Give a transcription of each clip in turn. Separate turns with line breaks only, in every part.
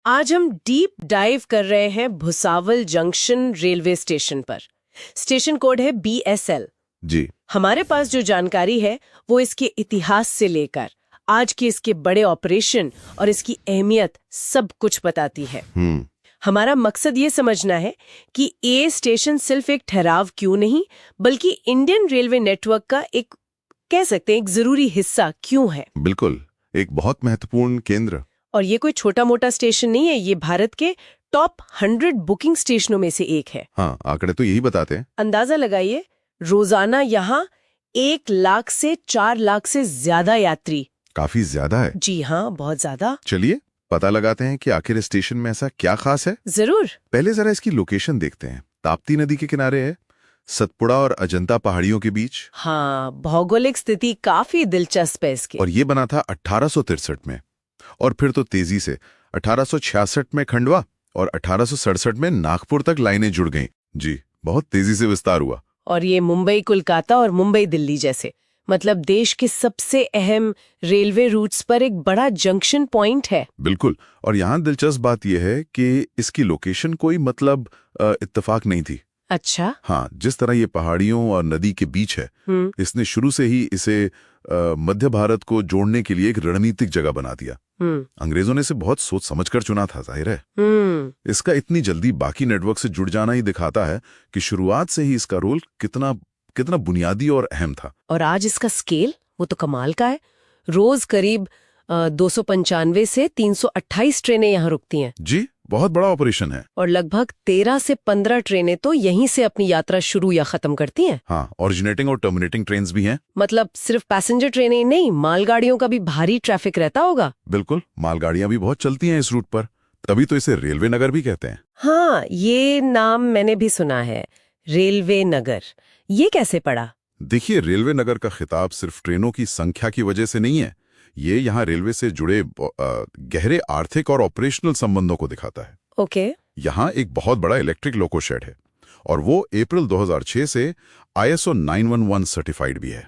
आज हम deep dive कर रहे हैं भुसावल जंक्शन रेलवे स्टेशन पर। स्टेशन कोड है BSL।
जी।
हमारे पास जो जानकारी है वो इसके इतिहास से लेकर आज के इसके बड़े ऑपरेशन और इसकी अहमियत सब कुछ बताती है। हमारा मकसद ये समझना है कि ये स्टेशन सिर्फ एक ठहराव क्यों नहीं बल्कि इंडियन रेलवे नेटवर्क का एक कह सकते हैं एक जरूरी हिस्सा क्यों है।
बिल्कुल, एक बहुत महत्वपूर्ण केंद्र।
और ये कोई छोटा मोटा स्टेशन नहीं है, ये भारत के टॉप 100 बुकिंग स्टेशनों में से एक है।
हाँ, आंकड़े तो यही बताते हैं।
अंदाजा लगाइए, रोजाना यहाँ 1 लाख से 4 लाख से ज्यादा यात्री।
काफी ज्यादा है।
जी हाँ, बहुत ज्यादा।
चलिए पता लगाते हैं कि आखिर इस स्टेशन में ऐसा क्या खास है।
जरूर।
पहले जरा इसकी लोकेशन देखते हैं। ताप्ती नदी के किनारे है, सतपुड़ा और अजंता पहाड़ियों के बीच।
हाँ, भौगोलिक स्थिति काफी दिलचस्प है इसकी।
और ये बना था 1863 में, और फिर तो तेजी से 1866 में खंडवा और 1867 में नागपुर तक लाइनें जुड़ गईं। जी, बहुत तेजी से विस्तार हुआ।
और ये मुंबई कोलकाता और मुंबई दिल्ली जैसे मतलब देश के सबसे अहम रेलवे रूट्स पर एक बड़ा जंक्शन पॉइंट है।
बिल्कुल। और यहाँ दिलचस्प बात यह है कि इसकी लोकेशन कोई मतलब इत्तेफाक नहीं थी।
अच्छा।
हाँ, जिस तरह ये पहाड़ियों और नदी के बीच है, इसने शुरू से ही इसे मध्य भारत को जोड़ने के लिए एक रणनीतिक जगह बना दिया। अंग्रेजों ने इसे बहुत सोच समझकर चुना था, जाहिर है। इसका इतनी जल्दी बाकी नेटवर्क से जुड़ जाना ही दिखाता है कि शुरुआत से ही इसका रोल कितना बुनियादी और अहम था।
और आज इसका स्केल वो तो कमाल का है। रोज करीब 295 से 328 ट्रेनें यहाँ रुकती हैं।
जी, बहुत बड़ा ऑपरेशन है।
और लगभग 13 से 15 ट्रेनें तो यहीं से अपनी यात्रा शुरू या खत्म करती हैं।
हाँ, ओरिजिनेटिंग और टर्मिनेटिंग ट्रेन्स भी हैं।
मतलब सिर्फ पैसेंजर ट्रेनें ही नहीं, मालगाड़ियों का भी भारी ट्रैफिक रहता होगा।
बिल्कुल, मालगाड़ियां भी बहुत चलती हैं इस रूट पर, तभी तो इसे रेलवे नगर भी कहते हैं।
हाँ, ये नाम मैंने भी सुना है, रेलवे नगर। ये कैसे पड़ा?
देखिए, रेलवे नगर का खिताब सिर्फ ट्रेनों की संख्या की वजह से नहीं है, ये यहाँ रेलवे से जुड़े गहरे आर्थिक और ऑपरेशनल संबंधों को दिखाता है।
ओके।
यहाँ एक बहुत बड़ा इलेक्ट्रिक लोको शेड है और वो अप्रैल 2006 से ISO 911 सर्टिफाइड भी है।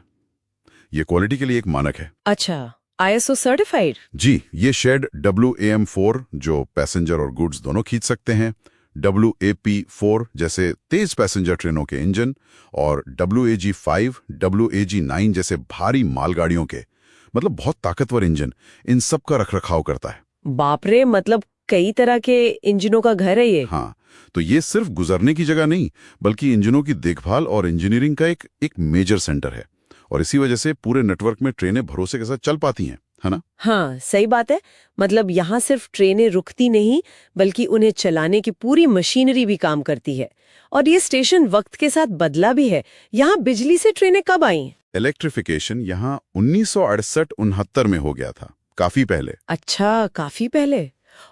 ये क्वालिटी के लिए एक मानक है।
अच्छा, ISO सर्टिफाइड?
जी, ये शेड WAM4 जो पैसेंजर और गुड्स दोनों खींच सकते हैं, WAP4 जैसे तेज पैसेंजर ट्रेनों के इंजन, और WAG5, WAG9 जैसे भारी मालगाड़ियों के, मतलब बहुत ताकतवर इंजन, इन सब का रखरखाव करता है।
बाप रे, मतलब कई तरह के इंजनों का घर है ये।
हाँ, तो ये सिर्फ गुजरने की जगह नहीं बल्कि इंजनों की देखभाल और इंजीनियरिंग का एक मेजर सेंटर है। और इसी वजह से पूरे नेटवर्क में ट्रेनें भरोसे के साथ चल पाती हैं, है ना?
हाँ, सही बात है। मतलब यहाँ सिर्फ ट्रेनें रुकती नहीं बल्कि उन्हें चलाने की पूरी मशीनरी भी काम करती है। और ये स्टेशन वक्त के साथ बदला भी है। यहाँ बिजली से ट्रेनें कब आई?
इलेक्ट्रिफिकेशन यहाँ 1968-69 में हो गया था, काफी पहले।
अच्छा, काफी पहले।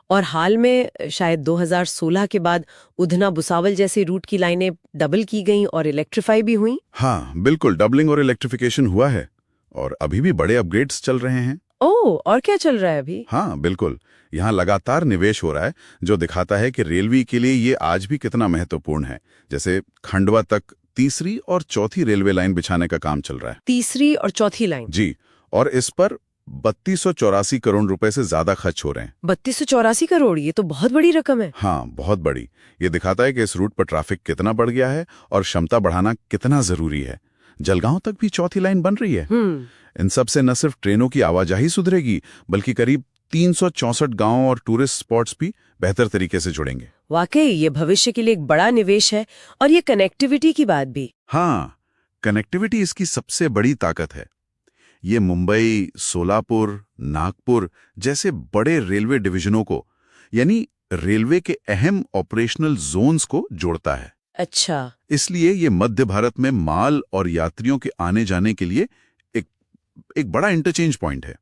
और हाल में शायद 2016 के बाद उधना भुसावल जैसे रूट की लाइनें डबल की गईं और इलेक्ट्रीफाई भी हुई।
हाँ, बिल्कुल, डबलिंग और इलेक्ट्रिफिकेशन हुआ है और अभी भी बड़े अपग्रेड्स चल रहे हैं।
ओह, और क्या चल रहा है अभी?
हाँ, बिल्कुल, यहाँ लगातार निवेश हो रहा है जो दिखाता है कि रेलवे के लिए ये आज भी कितना महत्वपूर्ण है। जैसे खंडवा तक तीसरी और चौथी रेलवे लाइन बिछाने का काम चल रहा है।
तीसरी और चौथी लाइन?
जी, और इस पर 3284 करोड़ रुपए से ज्यादा खर्च हो रहे हैं।
3284 करोड़, ये तो बहुत बड़ी रकम है।
हाँ, बहुत बड़ी। ये दिखाता है कि इस रूट पर ट्रैफिक कितना बढ़ गया है और क्षमता बढ़ाना कितना जरूरी है। जलगांव तक भी चौथी लाइन बन रही है। इन सब से न सिर्फ ट्रेनों की आवाजाही सुधरेगी बल्कि करीब 364 गांव और टूरिस्ट स्पॉट्स भी बेहतर तरीके से जुड़ेंगे।
वाकई ये भविष्य के लिए एक बड़ा निवेश है। और ये कनेक्टिविटी की बात भी।
हाँ, कनेक्टिविटी इसकी सबसे बड़ी ताकत है। ये मुंबई, सोलापुर, नागपुर जैसे बड़े रेलवे डिवीजनों को, यानी रेलवे के अहम ऑपरेशनल जोन्स को जोड़ता है।
अच्छा।
इसलिए ये मध्य भारत में माल और यात्रियों के आने जाने के लिए एक बड़ा इंटरचेंज पॉइंट है।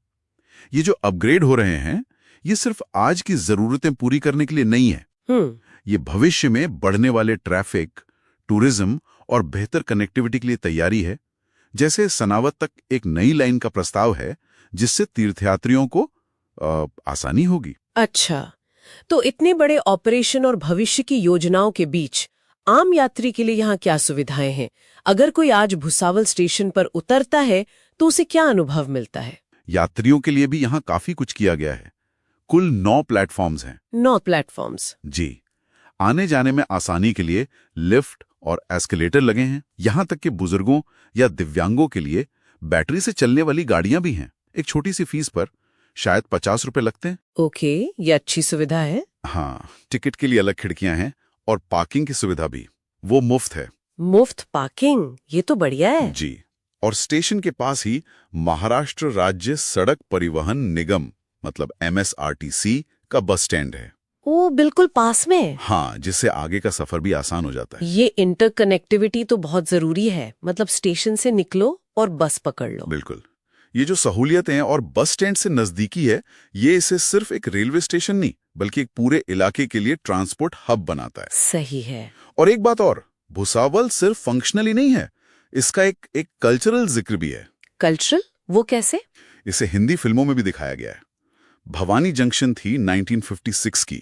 ये जो अपग्रेड हो रहे हैं, ये सिर्फ आज की जरूरतें पूरी करने के लिए नहीं है। ये भविष्य में बढ़ने वाले ट्रैफिक, टूरिज्म और बेहतर कनेक्टिविटी के लिए तैयारी है। जैसे सनावत तक एक नई लाइन का प्रस्ताव है जिससे तीर्थयात्रियों को आसानी होगी।
अच्छा, तो इतने बड़े ऑपरेशन और भविष्य की योजनाओं के बीच आम यात्री के लिए यहाँ क्या सुविधाएं हैं? अगर कोई आज भुसावल स्टेशन पर उतरता है तो उसे क्या अनुभव मिलता है?
यात्रियों के लिए भी यहाँ काफी कुछ किया गया है। कुल 9 प्लेटफॉर्म्स हैं।
9 प्लेटफॉर्म्स।
जी, आने जाने में आसानी के लिए लिफ्ट और एस्केलेटर लगे हैं। यहाँ तक कि बुजुर्गों या दिव्यांगों के लिए बैटरी से चलने वाली गाड़ियां भी हैं। एक छोटी सी फीस पर, शायद 50 रुपए लगते हैं।
ओके, ये अच्छी सुविधा है।
हाँ, टिकट के लिए अलग खिड़कियां हैं और पार्किंग की सुविधा भी, वो मुफ्त है।
मुफ्त पार्किंग, ये तो बढ़िया है।
जी, और स्टेशन के पास ही महाराष्ट्र राज्य सड़क परिवहन निगम मतलब MSRTC का बस स्टैंड है।
ओ, बिल्कुल पास में।
हाँ, जिससे आगे का सफर भी आसान हो जाता है।
ये इंटरकनेक्टिविटी तो बहुत जरूरी है, मतलब स्टेशन से निकलो और बस पकड़ लो।
बिल्कुल, ये जो सहूलियतें और बस स्टैंड से नजदीकी है, ये इसे सिर्फ एक रेलवे स्टेशन नहीं बल्कि एक पूरे इलाके के लिए ट्रांसपोर्ट हब बनाता है।
सही है।
और एक बात और, भुसावल सिर्फ फंक्शनली नहीं है, इसका एक कल्चरल जिक्र भी है।
कल्चरल? वो कैसे?
इसे हिंदी फिल्मों में भी दिखाया गया है। भवानी जंक्शन थी 1956 की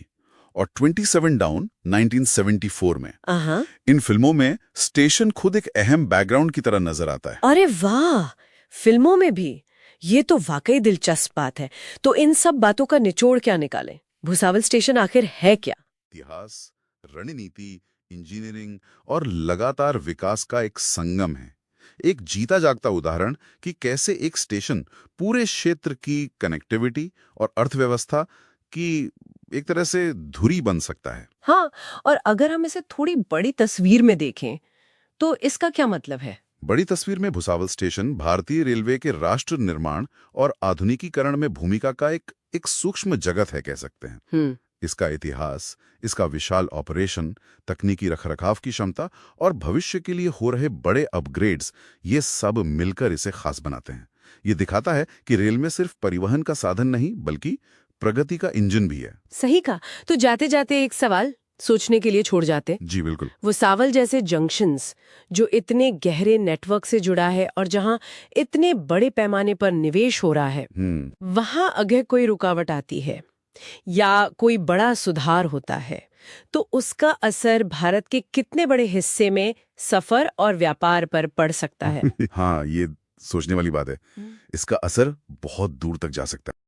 और 27 डाउन 1974 में। इन फिल्मों में स्टेशन खुद एक अहम बैकग्राउंड की तरह नजर आता है।
अरे वाह, फिल्मों में भी? ये तो वाकई दिलचस्प बात है। तो इन सब बातों का निचोड़ क्या निकालें? भुसावल स्टेशन आखिर है क्या?
इतिहास, रणनीति, इंजीनियरिंग और लगातार विकास का एक संगम है। एक जीता जागता उदाहरण कि कैसे एक स्टेशन पूरे क्षेत्र की कनेक्टिविटी और अर्थव्यवस्था की एक तरह से धुरी बन सकता है।
हाँ, और अगर हम इसे थोड़ी बड़ी तस्वीर में देखें तो इसका क्या मतलब है?
बड़ी तस्वीर में भुसावल स्टेशन भारतीय रेलवे के राष्ट्र निर्माण और आधुनिकीकरण में भूमिका का एक सूक्ष्म जगत है, कह सकते हैं। इसका इतिहास, इसका विशाल ऑपरेशन, तकनीकी रखरखाव की क्षमता और भविष्य के लिए हो रहे बड़े अपग्रेड्स, ये सब मिलकर इसे खास बनाते हैं। ये दिखाता है कि रेल में सिर्फ परिवहन का साधन नहीं बल्कि प्रगति का इंजन भी है।
सही कहा। तो जाते जाते एक सवाल सोचने के लिए छोड़ जाते।
जी बिल्कुल।
भुसावल जैसे जंक्शंस जो इतने गहरे नेटवर्क से जुड़ा है और जहां इतने बड़े पैमाने पर निवेश हो रहा है, वहां अगर कोई रुकावट आती है या कोई बड़ा सुधार होता है तो उसका असर भारत के कितने बड़े हिस्से में सफर और व्यापार पर पड़ सकता है?
हाँ, ये सोचने वाली बात है। इसका असर बहुत दूर तक जा सकता है।